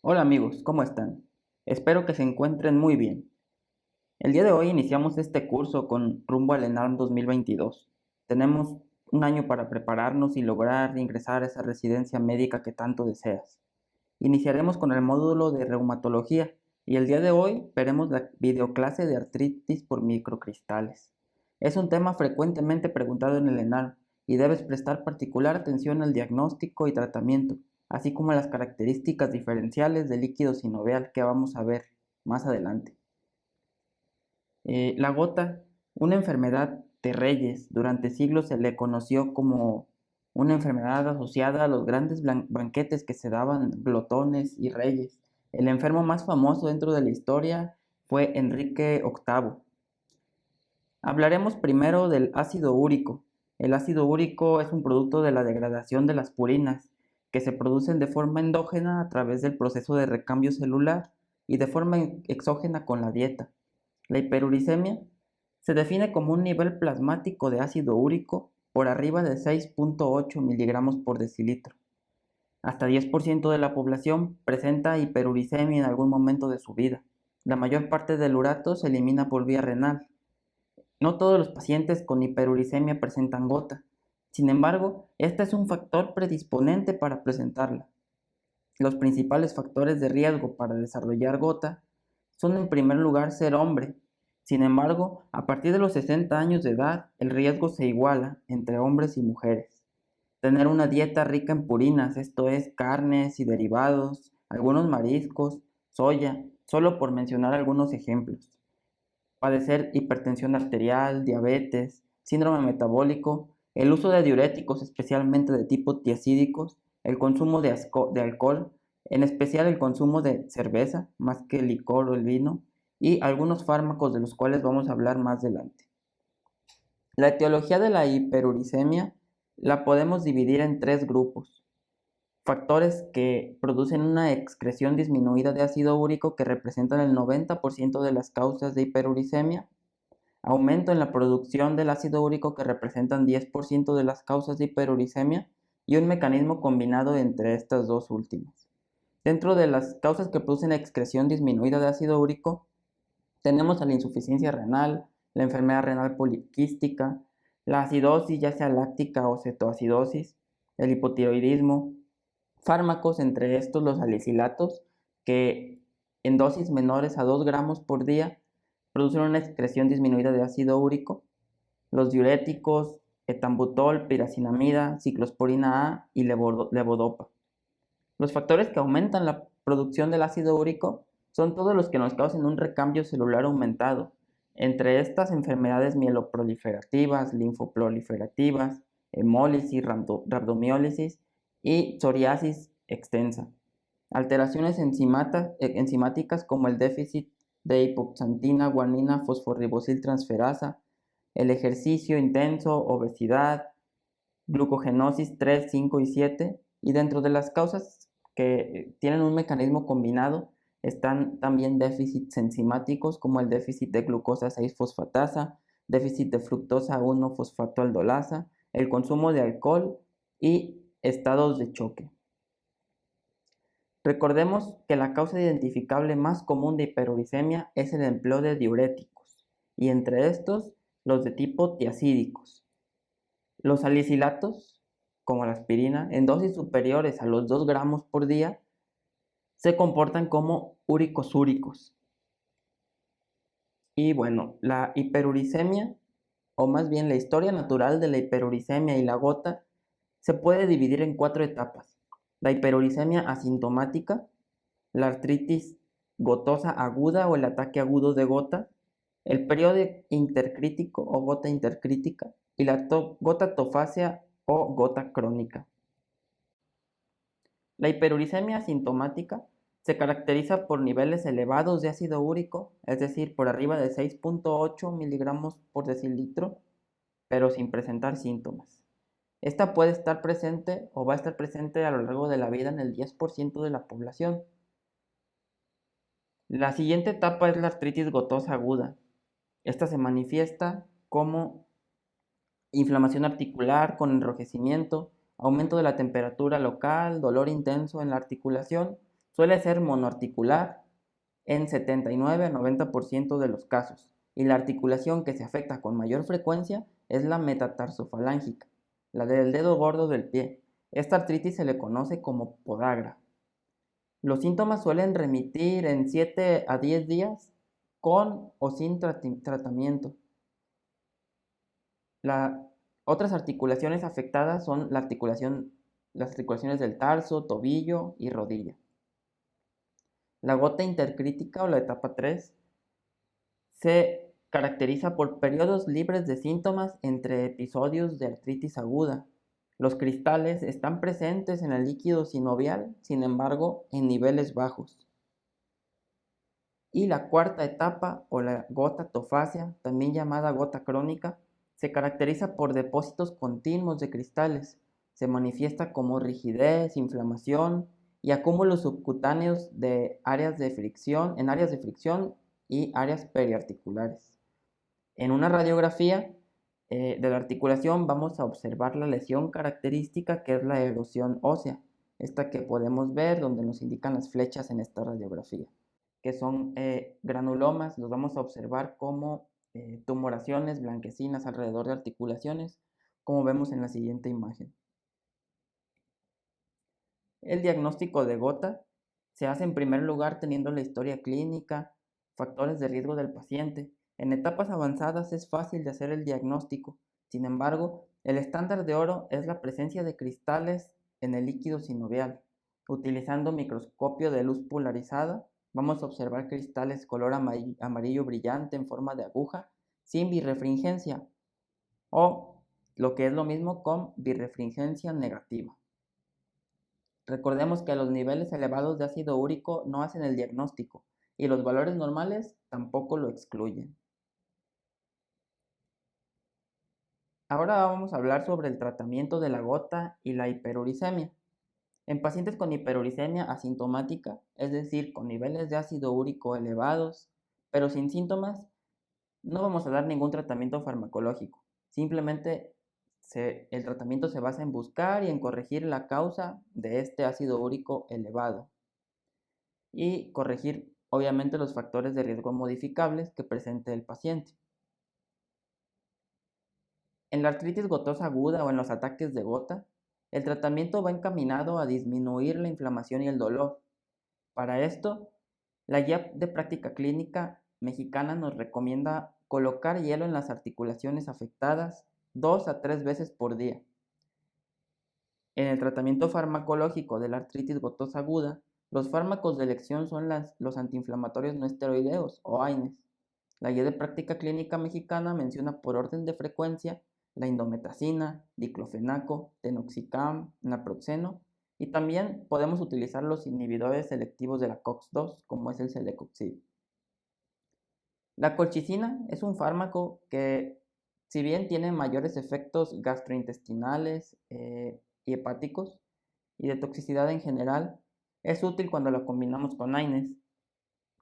Hola amigos, ¿cómo están? Espero que se encuentren muy bien. El día de hoy iniciamos este curso con rumbo al ENARM 2022. Tenemos un año para prepararnos y lograr ingresar a esa residencia médica que tanto deseas. Iniciaremos con el módulo de reumatología y el día de hoy veremos la videoclase de artritis por microcristales. Es un tema frecuentemente preguntado en el ENARM y debes prestar particular atención al diagnóstico y tratamiento, así como a las características diferenciales del líquido sinovial que vamos a ver más adelante. La gota, una enfermedad de reyes, durante siglos se le conoció como una enfermedad asociada a los grandes banquetes que se daban glotones y reyes. El enfermo más famoso dentro de la historia fue Enrique VIII. Hablaremos primero del ácido úrico. El ácido úrico es un producto de la degradación de las purinas, que se producen de forma endógena a través del proceso de recambio celular y de forma exógena con la dieta. La hiperuricemia se define como un nivel plasmático de ácido úrico por arriba de 6.8 miligramos por decilitro. Hasta 10% de la población presenta hiperuricemia en algún momento de su vida. La mayor parte del urato se elimina por vía renal. No todos los pacientes con hiperuricemia presentan gota. Sin embargo, este es un factor predisponente para presentarla. Los principales factores de riesgo para desarrollar gota son en primer lugar ser hombre. Sin embargo, a partir de los 60 años de edad, el riesgo se iguala entre hombres y mujeres. Tener una dieta rica en purinas, esto es carnes y derivados, algunos mariscos, soya, solo por mencionar algunos ejemplos. Padecer hipertensión arterial, diabetes, síndrome metabólico, el uso de diuréticos, especialmente de tipo tiacídicos, el consumo de alcohol, en especial el consumo de cerveza, más que el licor o el vino, y algunos fármacos de los cuales vamos a hablar más adelante. La etiología de la hiperuricemia la podemos dividir en tres grupos. Factores que producen una excreción disminuida de ácido úrico que representan el 90% de las causas de hiperuricemia, aumento en la producción del ácido úrico que representan 10% de las causas de hiperuricemia y un mecanismo combinado entre estas dos últimas. Dentro de las causas que producen excreción disminuida de ácido úrico, tenemos a la insuficiencia renal, la enfermedad renal poliquística, la acidosis ya sea láctica o cetoacidosis, el hipotiroidismo, fármacos, entre estos los salicilatos, que en dosis menores a 2 gramos por día producen una excreción disminuida de ácido úrico, los diuréticos, etambutol, piracinamida, ciclosporina A y levodopa. Los factores que aumentan la producción del ácido úrico son todos los que nos causan un recambio celular aumentado. Entre estas enfermedades mieloproliferativas, linfoproliferativas, hemólisis, rabdomiólisis y psoriasis extensa. Alteraciones enzimáticas como el déficit de hipoxantina, guanina, fosforibosil transferasa, el ejercicio intenso, obesidad, glucogenosis 3, 5 y 7. Y dentro de las causas que tienen un mecanismo combinado están también déficits enzimáticos como el déficit de glucosa 6-fosfatasa, déficit de fructosa 1-fosfatoaldolasa, el consumo de alcohol y estados de choque. Recordemos que la causa identificable más común de hiperuricemia es el empleo de diuréticos, y entre estos los de tipo tiacídicos. Los salicilatos, como la aspirina, en dosis superiores a los 2 gramos por día, se comportan como úricos. Y bueno, la hiperuricemia, o más bien la historia natural de la hiperuricemia y la gota, se puede dividir en 4 etapas. La hiperuricemia asintomática, la artritis gotosa aguda o el ataque agudo de gota, el periodo intercrítico o gota intercrítica y la gota tofácea o gota crónica. La hiperuricemia asintomática se caracteriza por niveles elevados de ácido úrico, es decir, por arriba de 6.8 miligramos por decilitro, pero sin presentar síntomas. Esta puede estar presente o va a estar presente a lo largo de la vida en el 10% de la población. La siguiente etapa es la artritis gotosa aguda. Esta se manifiesta como inflamación articular con enrojecimiento, aumento de la temperatura local, dolor intenso en la articulación, Suele ser monoarticular en 79 a 90% de los casos, y la articulación que se afecta con mayor frecuencia es la metatarsofalángicas, la del dedo gordo del pie. Esta artritis se le conoce como podagra. Los síntomas suelen remitir en 7 a 10 días con o sin tratamiento. Las otras articulaciones afectadas son las articulaciones del tarso, tobillo y rodilla. La gota intercrítica o la etapa 3 se caracteriza por periodos libres de síntomas entre episodios de artritis aguda. Los cristales están presentes en el líquido sinovial, sin embargo, en niveles bajos. Y la cuarta etapa, o la gota tofácea, también llamada gota crónica, se caracteriza por depósitos continuos de cristales. Se manifiesta como rigidez, inflamación y acúmulos subcutáneos en áreas de fricción y áreas periarticulares. En una radiografía de la articulación vamos a observar la lesión característica, que es la erosión ósea, esta que podemos ver donde nos indican las flechas en esta radiografía, que son granulomas. Los vamos a observar como tumoraciones blanquecinas alrededor de articulaciones, como vemos en la siguiente imagen. El diagnóstico de gota se hace en primer lugar teniendo la historia clínica, factores de riesgo del paciente. En etapas avanzadas es fácil de hacer el diagnóstico. Sin embargo, el estándar de oro es la presencia de cristales en el líquido sinovial. Utilizando microscopio de luz polarizada, vamos a observar cristales color amarillo brillante en forma de aguja sin birrefringencia, o lo que es lo mismo, con birrefringencia negativa. Recordemos que los niveles elevados de ácido úrico no hacen el diagnóstico y los valores normales tampoco lo excluyen. Ahora vamos a hablar sobre el tratamiento de la gota y la hiperuricemia. En pacientes con hiperuricemia asintomática, es decir, con niveles de ácido úrico elevados, pero sin síntomas, no vamos a dar ningún tratamiento farmacológico. Simplemente el tratamiento se basa en buscar y en corregir la causa de este ácido úrico elevado y corregir, obviamente, los factores de riesgo modificables que presente el paciente. En la artritis gotosa aguda o en los ataques de gota, el tratamiento va encaminado a disminuir la inflamación y el dolor. Para esto, la Guía de Práctica Clínica Mexicana nos recomienda colocar hielo en las articulaciones afectadas 2 a 3 veces por día. En el tratamiento farmacológico de la artritis gotosa aguda, los fármacos de elección son los antiinflamatorios no esteroideos o AINES. La Guía de Práctica Clínica Mexicana menciona por orden de frecuencia la indometacina, diclofenaco, tenoxicam, naproxeno, y también podemos utilizar los inhibidores selectivos de la COX-2, como es el celecoxib. La colchicina es un fármaco que, si bien tiene mayores efectos gastrointestinales y hepáticos y de toxicidad en general, es útil cuando lo combinamos con AINES,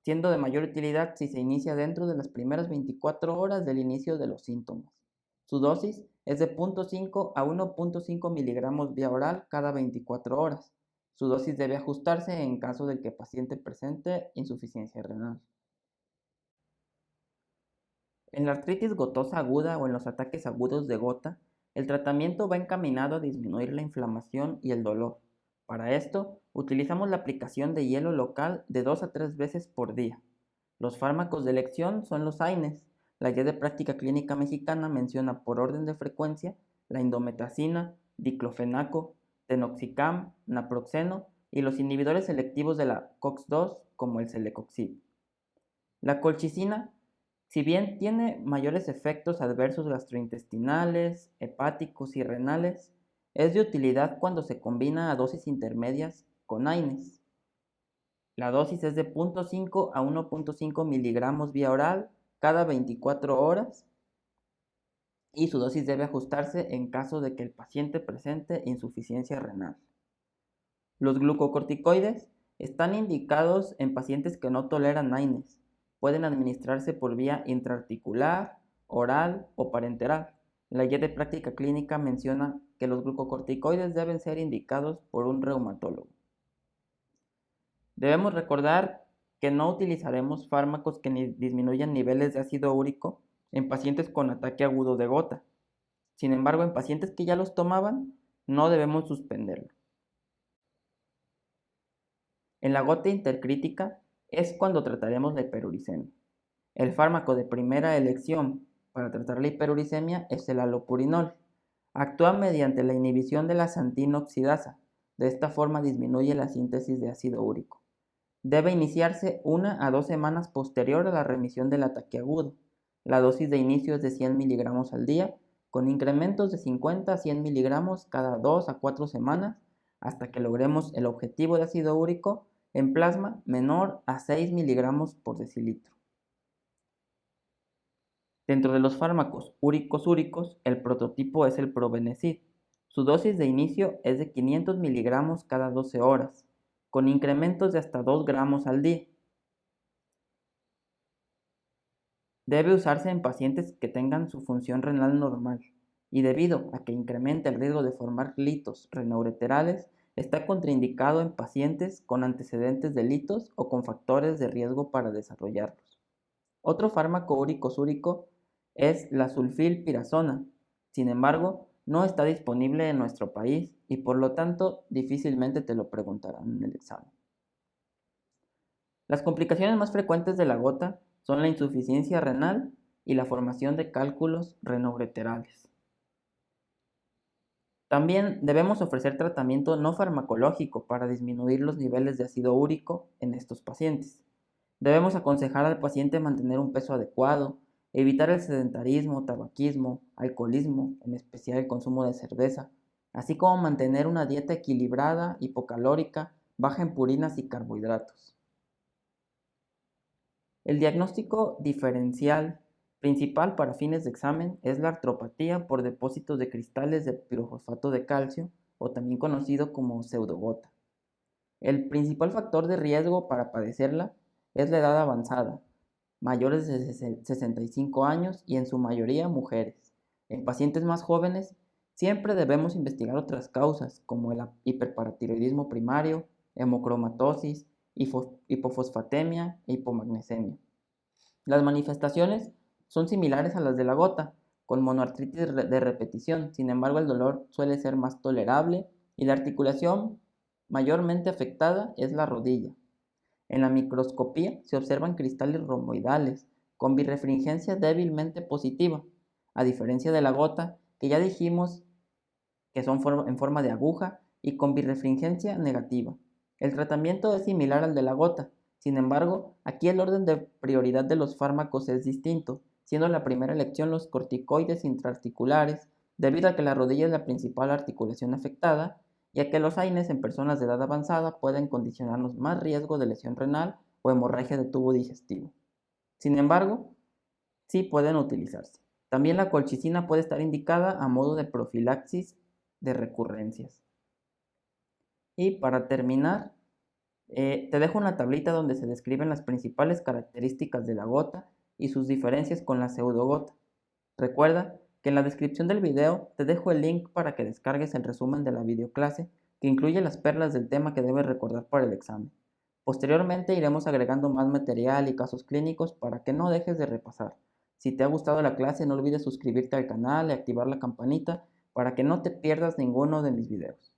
siendo de mayor utilidad si se inicia dentro de las primeras 24 horas del inicio de los síntomas. Su dosis es de 0.5 a 1.5 miligramos vía oral cada 24 horas. Su dosis debe ajustarse en caso de que el paciente presente insuficiencia renal. En la artritis gotosa aguda o en los ataques agudos de gota, el tratamiento va encaminado a disminuir la inflamación y el dolor. Para esto, utilizamos la aplicación de hielo local de 2 a 3 veces por día. Los fármacos de elección son los AINES. La Guía de Práctica Clínica Mexicana menciona por orden de frecuencia la indometacina, diclofenaco, tenoxicam, naproxeno y los inhibidores selectivos de la COX-2 como el celecoxib. La colchicina, si bien tiene mayores efectos adversos gastrointestinales, hepáticos y renales, es de utilidad cuando se combina a dosis intermedias con AINES. La dosis es de 0.5 a 1.5 miligramos vía oral cada 24 horas y su dosis debe ajustarse en caso de que el paciente presente insuficiencia renal. Los glucocorticoides están indicados en pacientes que no toleran AINES. Pueden administrarse por vía intraarticular, oral o parenteral. La Guía de Práctica Clínica menciona que los glucocorticoides deben ser indicados por un reumatólogo. Debemos recordar que no utilizaremos fármacos que disminuyan niveles de ácido úrico en pacientes con ataque agudo de gota. Sin embargo, en pacientes que ya los tomaban, no debemos suspenderlo. En la gota intercrítica es cuando trataremos la hiperuricemia. El fármaco de primera elección para tratar la hiperuricemia es el allopurinol. Actúa mediante la inhibición de la xantina oxidasa. De esta forma disminuye la síntesis de ácido úrico. Debe iniciarse 1 a 2 semanas posterior a la remisión del ataque agudo. La dosis de inicio es de 100 miligramos al día, con incrementos de 50 a 100 miligramos cada 2 a 4 semanas, hasta que logremos el objetivo de ácido úrico en plasma menor a 6 miligramos por decilitro. Dentro de los fármacos úricos, el prototipo es el Probenecid. Su dosis de inicio es de 500 miligramos cada 12 horas, con incrementos de hasta 2 gramos al día. Debe usarse en pacientes que tengan su función renal normal y debido a que incrementa el riesgo de formar litos renoureterales, está contraindicado en pacientes con antecedentes de litos o con factores de riesgo para desarrollarlos. Otro fármaco úrico es la sulfilpirazona. Sin embargo, no está disponible en nuestro país y por lo tanto difícilmente te lo preguntarán en el examen. Las complicaciones más frecuentes de la gota son la insuficiencia renal y la formación de cálculos renoureterales. También debemos ofrecer tratamiento no farmacológico para disminuir los niveles de ácido úrico en estos pacientes. Debemos aconsejar al paciente mantener un peso adecuado, evitar el sedentarismo, tabaquismo, alcoholismo, en especial el consumo de cerveza, así como mantener una dieta equilibrada, hipocalórica, baja en purinas y carbohidratos. El diagnóstico diferencial principal para fines de examen es la artropatía por depósitos de cristales de pirofosfato de calcio, o también conocido como pseudogota. El principal factor de riesgo para padecerla es la edad avanzada, mayores de 65 años y en su mayoría mujeres. En pacientes más jóvenes siempre debemos investigar otras causas como el hiperparatiroidismo primario, hemocromatosis, hipofosfatemia e hipomagnesemia. Las manifestaciones son similares a las de la gota, con monoartritis de repetición. Sin embargo, el dolor suele ser más tolerable y la articulación mayormente afectada es la rodilla. En la microscopía se observan cristales romboidales con birrefringencia débilmente positiva, a diferencia de la gota, que ya dijimos que son en forma de aguja y con birrefringencia negativa. El tratamiento es similar al de la gota, sin embargo, aquí el orden de prioridad de los fármacos es distinto, siendo la primera elección los corticoides intraarticulares, debido a que la rodilla es la principal articulación afectada, y a que los AINES en personas de edad avanzada pueden condicionarnos más riesgo de lesión renal o hemorragia de tubo digestivo. Sin embargo, sí pueden utilizarse. También la colchicina puede estar indicada a modo de profilaxis de recurrencias. Y para terminar, te dejo una tablita donde se describen las principales características de la gota y sus diferencias con la pseudogota. Recuerda que en la descripción del video te dejo el link para que descargues el resumen de la videoclase que incluye las perlas del tema que debes recordar para el examen. Posteriormente iremos agregando más material y casos clínicos para que no dejes de repasar. Si te ha gustado la clase no olvides suscribirte al canal y activar la campanita para que no te pierdas ninguno de mis videos.